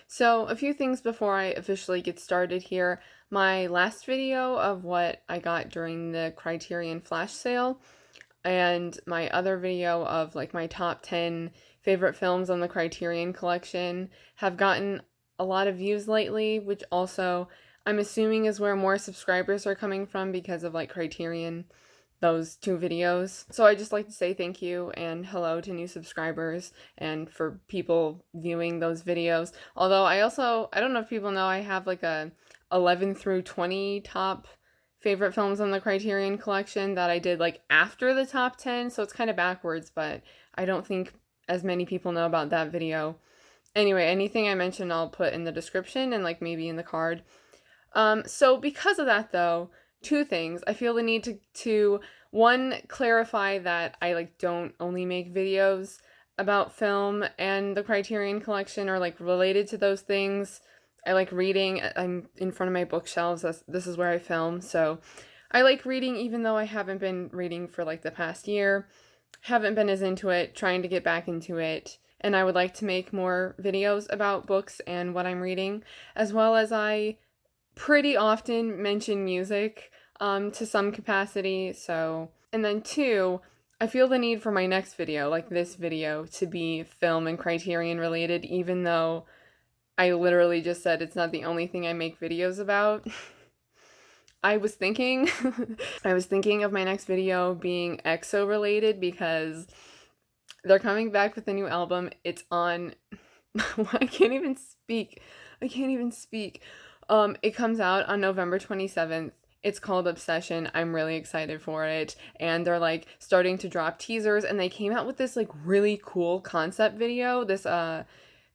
So, a few things before I officially get started here. My last video of what I got during the Criterion flash sale, and my other video of like my top 10 favorite films on the Criterion collection have gotten a lot of views lately, which also I'm assuming is where more subscribers are coming from because of like Criterion, those two videos. So I just like to say thank you and hello to new subscribers and for people viewing those videos. Although I don't know if people know, I have like a 11 through 20 top favorite films on the Criterion collection that I did like after the top 10, so it's kind of backwards, but I don't think as many people know about that video. Anyway, anything I mentioned I'll put in the description and like maybe in the card. So because of that though, two things. I feel the need to one, clarify that I like don't only make videos about film and the Criterion collection or like related to those things. I like reading. I'm in front of my bookshelves. This is where I film. So I like reading even though I haven't been reading for like the past year. Haven't been as into it, trying to get back into it. And I would like to make more videos about books and what I'm reading, as well as I pretty often mention music to some capacity. So, and then two, I feel the need for my next video, like this video, to be film and Criterion related, even though I literally just said it's not the only thing I make videos about. I was thinking of my next video being EXO related because they're coming back with a new album. It's on I can't even speak. It comes out on November 27th. It's called Obsession. I'm really excited for it. And they're like starting to drop teasers, and they came out with this like really cool concept video, this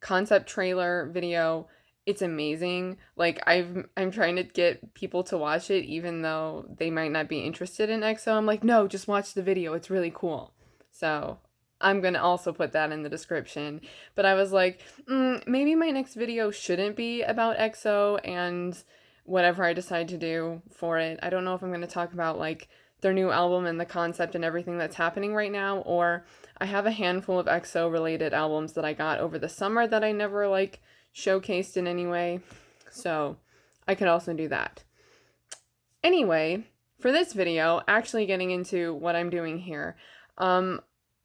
concept trailer video. It's amazing. Like I'm trying to get people to watch it even though they might not be interested in EXO. I'm like, "No, just watch the video. It's really cool." So, I'm going to also put that in the description. But I was like, maybe my next video shouldn't be about EXO and whatever I decide to do for it. I don't know if I'm going to talk about like their new album and the concept and everything that's happening right now, or I have a handful of EXO related albums that I got over the summer that I never like showcased in any way. So I could also do that. Anyway, for this video, actually getting into what I'm doing here,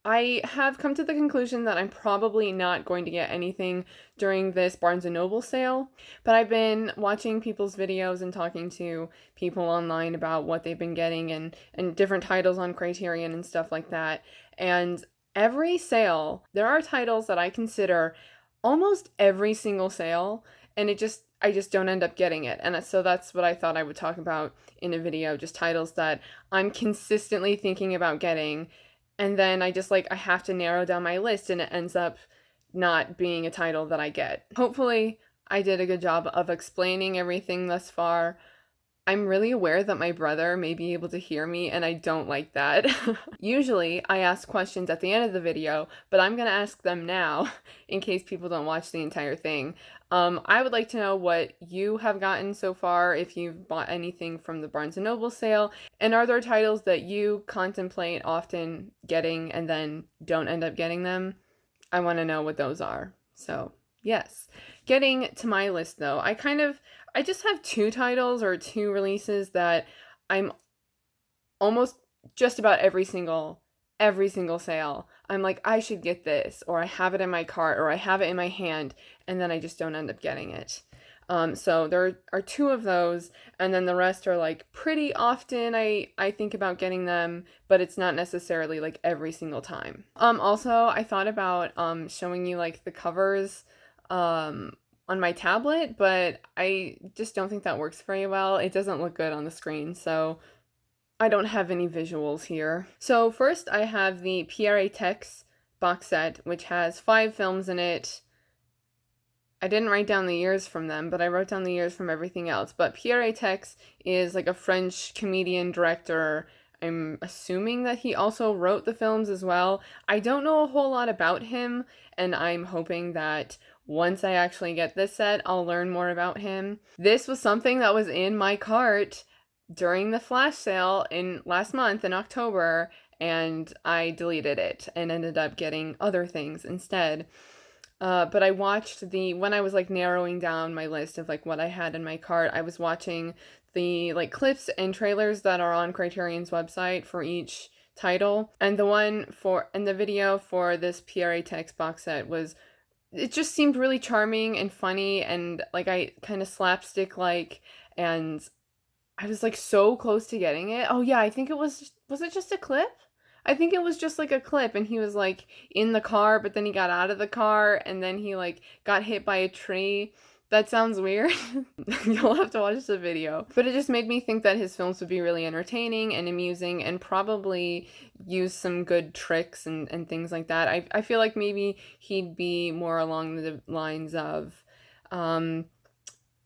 I have come to the conclusion that I'm probably not going to get anything during this Barnes & Noble sale, but I've been watching people's videos and talking to people online about what they've been getting and different titles on Criterion and stuff like that. And every sale, there are titles that I consider almost every single sale, and I just don't end up getting it. And so that's what I thought I would talk about in a video, just titles that I'm consistently thinking about getting. And then I have to narrow down my list, and it ends up not being a title that I get. Hopefully, I did a good job of explaining everything thus far. I'm really aware that my brother may be able to hear me, and I don't like that. Usually, I ask questions at the end of the video, but I'm going to ask them now in case people don't watch the entire thing. I would like to know what you have gotten so far, if you've bought anything from the Barnes & Noble sale, and are there titles that you contemplate often getting and then don't end up getting them? I want to know what those are. So, yes. Getting to my list though, I just have two titles or two releases that I'm almost just about every single sale. I'm like, I should get this, or I have it in my cart, or I have it in my hand, and then I just don't end up getting it. So there are two of those, and then the rest are like pretty often I think about getting them, but it's not necessarily like every single time. Also, I thought about showing you like the covers on my tablet, but I just don't think that works very well. It doesn't look good on the screen, so I don't have any visuals here. So first I have the Pierre Étaix box set, which has 5 films in it. I didn't write down the years from them, but I wrote down the years from everything else. But Pierre Étaix is like a French comedian director. I'm assuming that he also wrote the films as well. I don't know a whole lot about him, and I'm hoping that once I actually get this set, I'll learn more about him. This was something that was in my cart during the flash sale in last month in October, and I deleted it and ended up getting other things instead. But I watched when I was like narrowing down my list of like what I had in my cart, I was watching the like clips and trailers that are on Criterion's website for each title. And the video for this Pierre Étaix box set it just seemed really charming and funny and like I kind of slapstick like, and I was like so close to getting it. Oh yeah, I think was it just a clip? I think it was just like a clip and he was like in the car, but then he got out of the car and then he like got hit by a tree. That sounds weird. You'll have to watch the video. But it just made me think that his films would be really entertaining and amusing and probably use some good tricks and things like that. I feel like maybe he'd be more along the lines of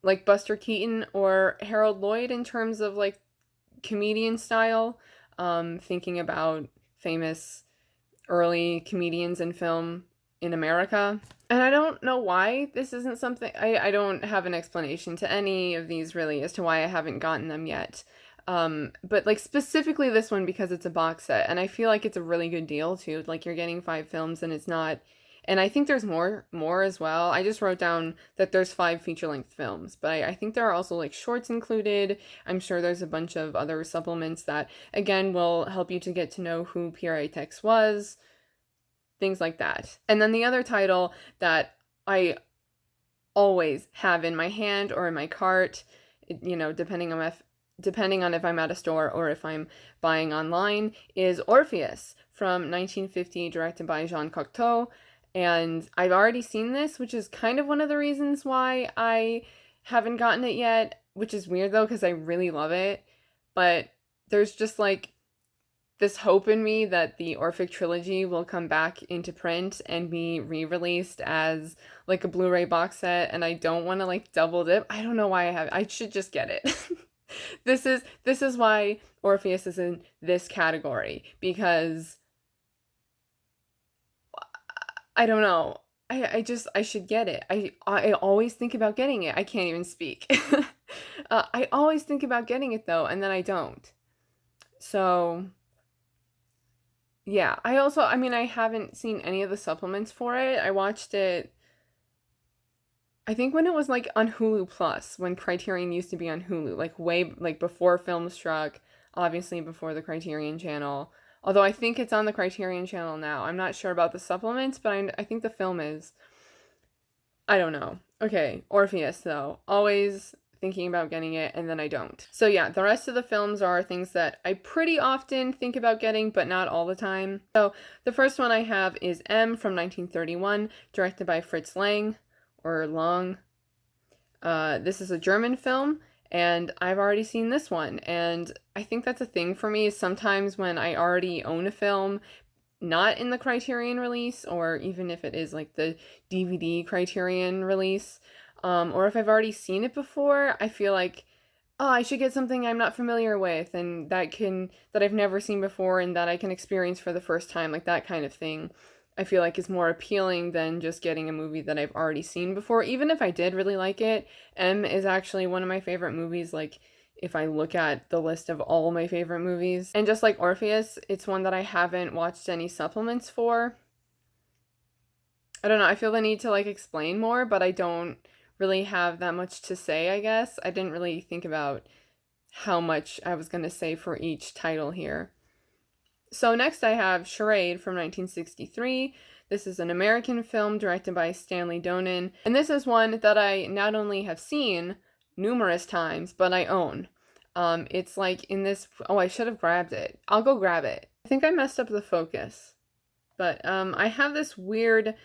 like Buster Keaton or Harold Lloyd in terms of like comedian style, thinking about famous early comedians in film in America. And I don't know why this isn't something, I don't have an explanation to any of these really as to why I haven't gotten them yet. But like specifically this one because it's a box set and I feel like it's a really good deal too. Like you're getting 5 films and it's not, and I think there's more as well. I just wrote down that there's 5 feature-length films, but I think there are also like shorts included. I'm sure there's a bunch of other supplements that again will help you to get to know who Pierre Étaix was. Things like that. And then the other title that I always have in my hand or in my cart, you know, depending on if I'm at a store or if I'm buying online, is Orpheus from 1950, directed by Jean Cocteau. And I've already seen this, which is kind of one of the reasons why I haven't gotten it yet, which is weird though, because I really love it. But there's just like this hope in me that the Orphic trilogy will come back into print and be re-released as like a Blu-ray box set, and I don't want to like double dip. I don't know why I should just get it. This is why Orpheus is in this category, because I don't know. I should get it. I always think about getting it. I can't even speak. I always think about getting it though, and then I don't. So yeah, I haven't seen any of the supplements for it. I watched it, I think when it was like on Hulu Plus, when Criterion used to be on Hulu, like way, like before Filmstruck, obviously before the Criterion channel. Although I think it's on the Criterion channel now. I'm not sure about the supplements, but I think the film is. I don't know. Okay, Orpheus though. Always thinking about getting it and then I don't. So yeah, the rest of the films are things that I pretty often think about getting, but not all the time. So the first one I have is M from 1931, directed by Fritz Lang, or Long. This is a German film, and I've already seen this one, and I think that's a thing for me. Sometimes when I already own a film, not in the Criterion release, or even if it is like the DVD Criterion release, or if I've already seen it before, I feel like, oh, I should get something I'm not familiar with and that I've never seen before and that I can experience for the first time, like that kind of thing. I feel like is more appealing than just getting a movie that I've already seen before. Even if I did really like it, M is actually one of my favorite movies, like if I look at the list of all my favorite movies. And just like Orpheus, it's one that I haven't watched any supplements for. I don't know, I feel the need to like explain more, but I don't really have that much to say, I guess. I didn't really think about how much I was going to say for each title here. So next I have Charade from 1963. This is an American film directed by Stanley Donen. And this is one that I not only have seen numerous times, but I own. It's like in this... Oh, I should have grabbed it. I'll go grab it. I think I messed up the focus. But I have this weird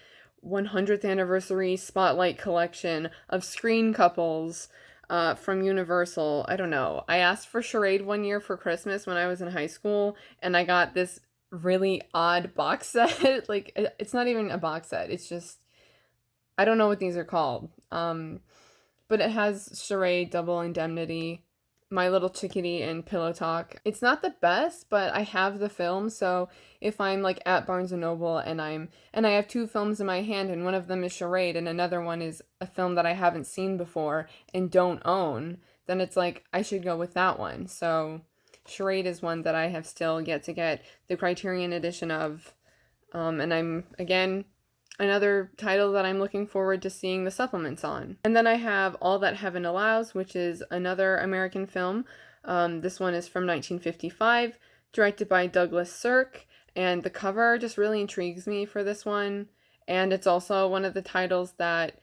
100th anniversary spotlight collection of screen couples from Universal. I don't know. I asked for Charade one year for Christmas when I was in high school, and I got this really odd box set. Like, it's not even a box set. It's just, I don't know what these are called. But it has Charade, Double Indemnity, My Little Chickadee, and Pillow Talk. It's not the best, but I have the film, so if I'm like at Barnes & Noble and I have 2 films in my hand and one of them is Charade and another one is a film that I haven't seen before and don't own, then it's like I should go with that one. So Charade is one that I have still yet to get the Criterion edition of, and I'm, again, another title that I'm looking forward to seeing the supplements on. And then I have All That Heaven Allows, which is another American film. This one is from 1955, directed by Douglas Sirk, and the cover just really intrigues me for this one. And it's also one of the titles that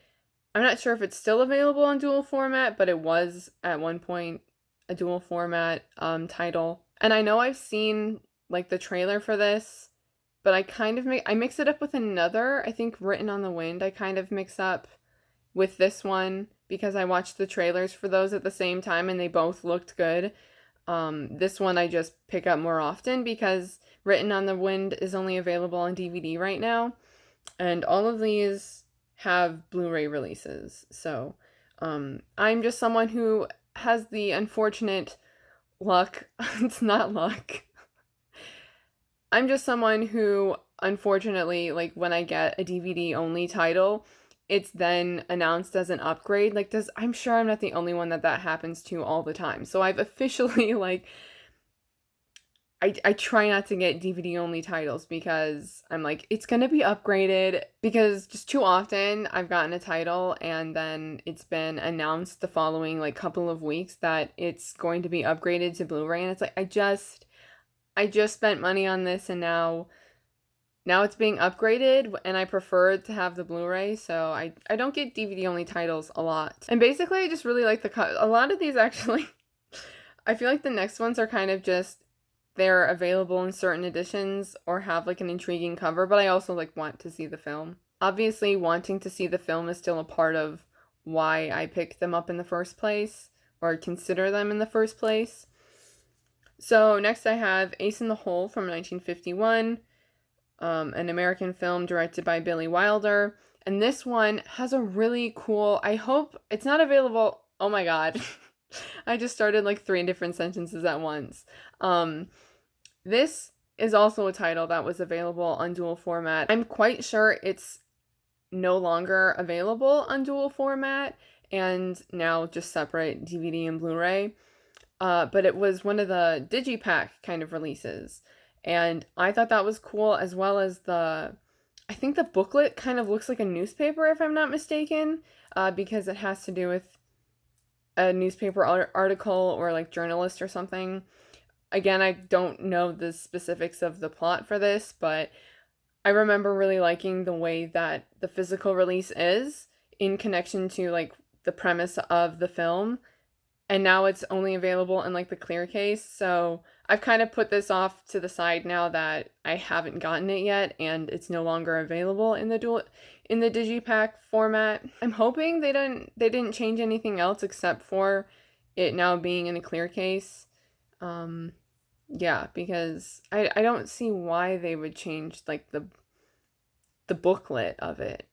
I'm not sure if it's still available on dual format, but it was at one point a dual format title. And I know I've seen like the trailer for this, but I mix it up with another, I think Written on the Wind, I kind of mix up with this one because I watched the trailers for those at the same time and they both looked good. This one I just pick up more often because Written on the Wind is only available on DVD right now, and all of these have Blu-ray releases. So I'm just someone who has the unfortunate luck. It's not luck. I'm just someone who, unfortunately, like, when I get a DVD-only title, it's then announced as an upgrade. Like, I'm sure I'm not the only one that happens to all the time. So I've officially, like, I try not to get DVD-only titles because I'm like, it's gonna be upgraded, because just too often I've gotten a title and then it's been announced the following, like, couple of weeks that it's going to be upgraded to Blu-ray, and it's like, I just spent money on this, and now it's being upgraded, and I prefer to have the Blu-ray, so I don't get DVD-only titles a lot. And basically, I just really like a lot of these, actually. I feel like the next ones are kind of just, they're available in certain editions or have, like, an intriguing cover, but I also, like, want to see the film. Obviously, wanting to see the film is still a part of why I picked them up in the first place, or consider them in the first place. So next I have Ace in the Hole from 1951, an American film directed by Billy Wilder. And this one has a really cool, I hope it's not available. Oh my God. I just started like 3 different sentences at once. This is also a title that was available on dual format. I'm quite sure it's no longer available on dual format and now just separate DVD and Blu-ray. But it was one of the digipack kind of releases. And I thought that was cool, as well as I think the booklet kind of looks like a newspaper, if I'm not mistaken, because it has to do with a newspaper article or like journalist or something. Again, I don't know the specifics of the plot for this, but I remember really liking the way that the physical release is in connection to like the premise of the film. And now it's only available in like the clear case. So I've kind of put this off to the side now that I haven't gotten it yet and it's no longer available in the digipack format. I'm hoping they didn't change anything else except for it now being in a clear case. Yeah, because I don't see why they would change like the booklet of it.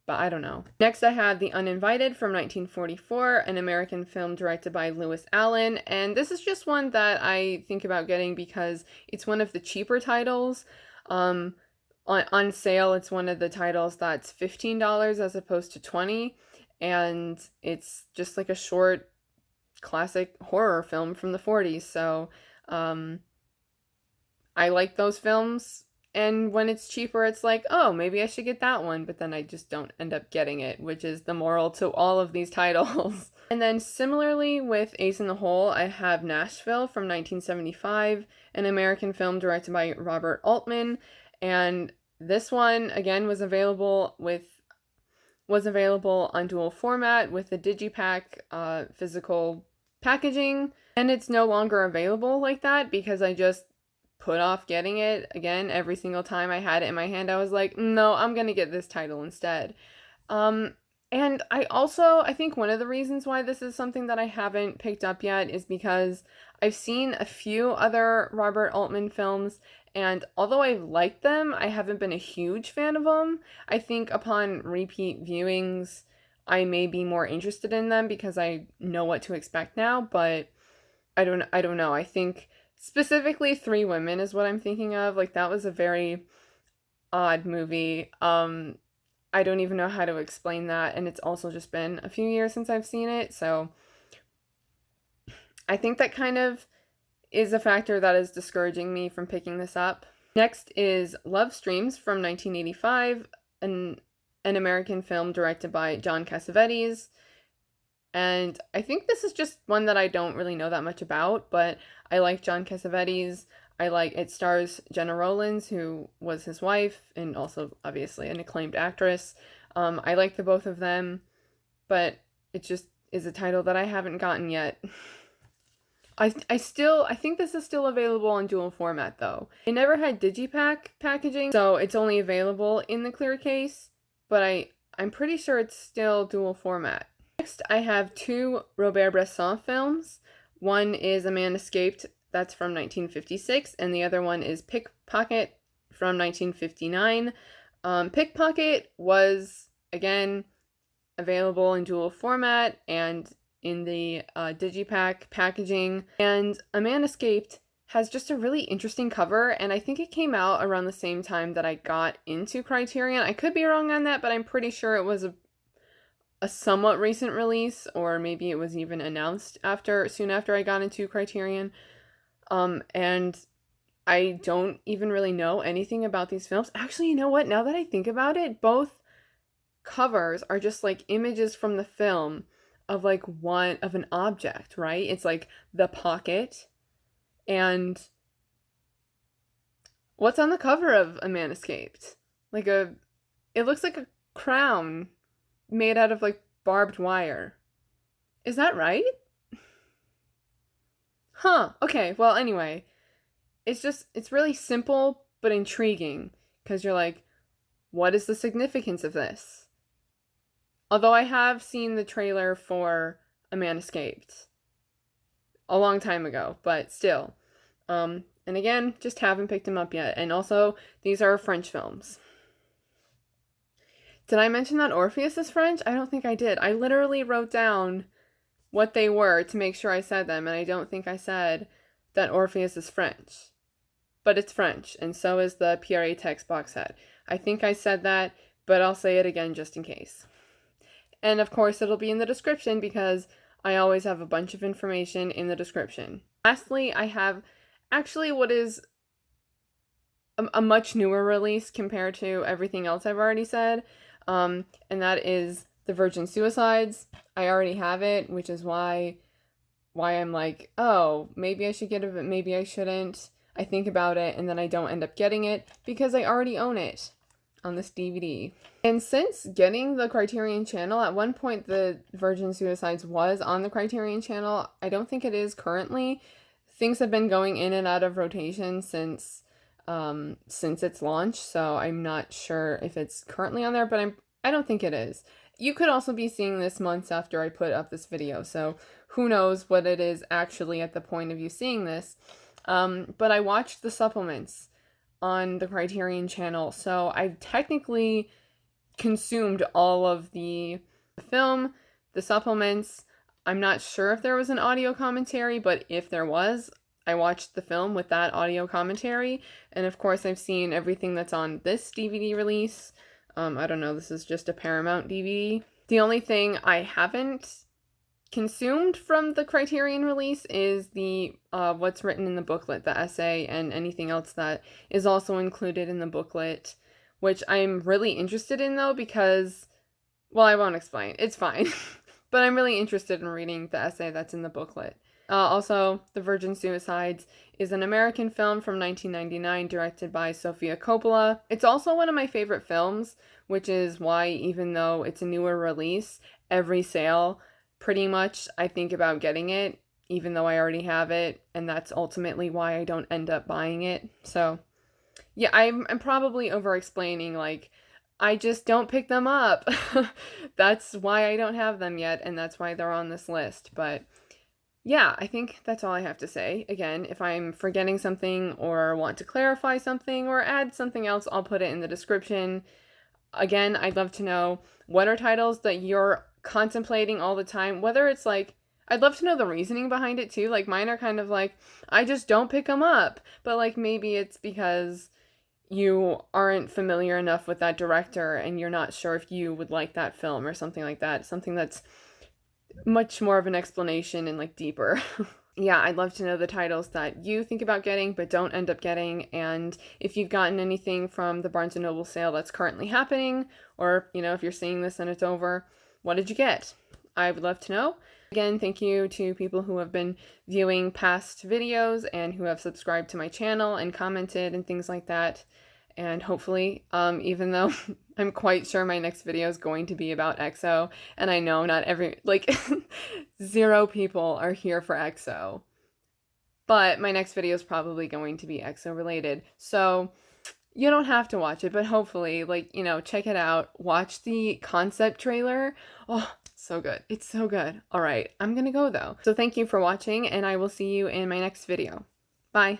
But I don't know. Next I have The Uninvited from 1944, an American film directed by Lewis Allen, and this is just one that I think about getting because it's one of the cheaper titles. On sale, it's one of the titles that's $15 as opposed to $20, and it's just like a short classic horror film from the 40s, so I like those films. And when it's cheaper, it's like, oh, maybe I should get that one. But then I just don't end up getting it, which is the moral to all of these titles. And then similarly with Ace in the Hole, I have Nashville from 1975, an American film directed by Robert Altman. And this one, again, was available on dual format with the digipack physical packaging. And it's no longer available like that because I just put off getting it. Again, every single time I had it in my hand, I was like, no, I'm gonna get this title instead. And I think one of the reasons why this is something that I haven't picked up yet is because I've seen a few other Robert Altman films, and although I've liked them, I haven't been a huge fan of them. I think upon repeat viewings, I may be more interested in them because I know what to expect now, but I don't know. I think specifically Three Women is what I'm thinking of. Like, that was a very odd movie. I don't even know how to explain that, and it's also just been a few years since I've seen it, so I think that kind of is a factor that is discouraging me from picking this up. Next is Love Streams from 1985, an an American film directed by John Cassavetes. And I think this is just one that I don't really know that much about, but I like John Cassavetes. It stars Jenna Rollins, who was his wife, and also obviously an acclaimed actress. I like the both of them, but it just is a title that I haven't gotten yet. I think this is still available in dual format though. It never had digipack packaging, so it's only available in the clear case, but I'm pretty sure it's still dual format. Next, I have two Robert Bresson films. One is A Man Escaped, that's from 1956, and the other one is Pickpocket from 1959. Pickpocket was, again, available in dual format and in the digipack packaging. And A Man Escaped has just a really interesting cover, and I think it came out around the same time that I got into Criterion. I could be wrong on that, but I'm pretty sure it was a somewhat recent release, or maybe it was even announced soon after I got into Criterion. And I don't even really know anything about these films. Actually, you know what? Now that I think about it, both covers are just like images from the film of like one of an object, right? It's like the pocket, and what's on the cover of A Man Escaped? It looks like a crown made out of like barbed wire. Is that right? Huh, okay, well anyway, it's really simple but intriguing, because you're like, what is the significance of this? Although I have seen the trailer for A Man Escaped a long time ago, but still. And again, just haven't picked them up yet. And also, these are French films. Did I mention that Orpheus is French? I don't think I did. I literally wrote down what they were to make sure I said them, and I don't think I said that Orpheus is French. But it's French, and so is the Pierre Étaix box set. I think I said that, but I'll say it again just in case. And of course, it'll be in the description, because I always have a bunch of information in the description. Lastly, I have actually what is a much newer release compared to everything else I've already said. And that is The Virgin Suicides. I already have it, which is why I'm like, oh, maybe I should get it, but maybe I shouldn't. I think about it, and then I don't end up getting it, because I already own it on this DVD. And since getting the Criterion channel, at one point the Virgin Suicides was on the Criterion channel. I don't think it is currently. Things have been going in and out of rotation since its launch, so I'm not sure if it's currently on there, but I don't think it is. You could also be seeing this months after I put up this video, so who knows what it is actually at the point of you seeing this. But I watched the supplements on the Criterion channel, so I've technically consumed all of the film, the supplements. I'm not sure if there was an audio commentary, but if there was, I watched the film with that audio commentary, and of course I've seen everything that's on this DVD release. I don't know, this is just a Paramount DVD. The only thing I haven't consumed from the Criterion release is the what's written in the booklet, the essay, and anything else that is also included in the booklet, which I'm really interested in though, because, well, I won't explain, it's fine, but I'm really interested in reading the essay that's in the booklet. Also, The Virgin Suicides is an American film from 1999 directed by Sofia Coppola. It's also one of my favorite films, which is why, even though it's a newer release, every sale, pretty much, I think about getting it, even though I already have it, and that's ultimately why I don't end up buying it. So, yeah, I'm probably over-explaining, like, I just don't pick them up. That's why I don't have them yet, and that's why they're on this list, but yeah, I think that's all I have to say. Again, if I'm forgetting something or want to clarify something or add something else, I'll put it in the description. Again, I'd love to know, what are titles that you're contemplating all the time? Whether it's like, I'd love to know the reasoning behind it too. Like, mine are kind of like, I just don't pick them up. But like, maybe it's because you aren't familiar enough with that director and you're not sure if you would like that film or something like that. Something that's much more of an explanation and like deeper. Yeah, I'd love to know the titles that you think about getting but don't end up getting, and if you've gotten anything from the Barnes & Noble sale that's currently happening, or, if you're seeing this and it's over, what did you get? I would love to know. Again, thank you to people who have been viewing past videos and who have subscribed to my channel and commented and things like that. And hopefully, even though I'm quite sure my next video is going to be about EXO, and I know not every, 0 people are here for EXO, but my next video is probably going to be EXO related. So you don't have to watch it, but hopefully, check it out. Watch the concept trailer. Oh, so good. It's so good. All right, I'm gonna go though. So thank you for watching, and I will see you in my next video. Bye.